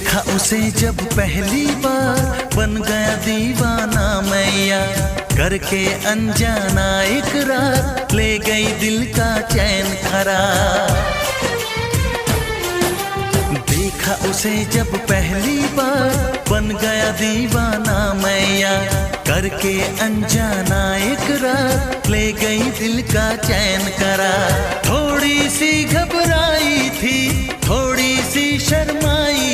देखा उसे जब पहली बार बन गया दीवाना मैया, करके अनजाना इकरार ले गई दिल का चैन करार। देखा उसे जब पहली बार बन गया दीवाना मैया, करके अनजाना इकरार ले गई दिल का चैन करार। थोड़ी सी घबराई थी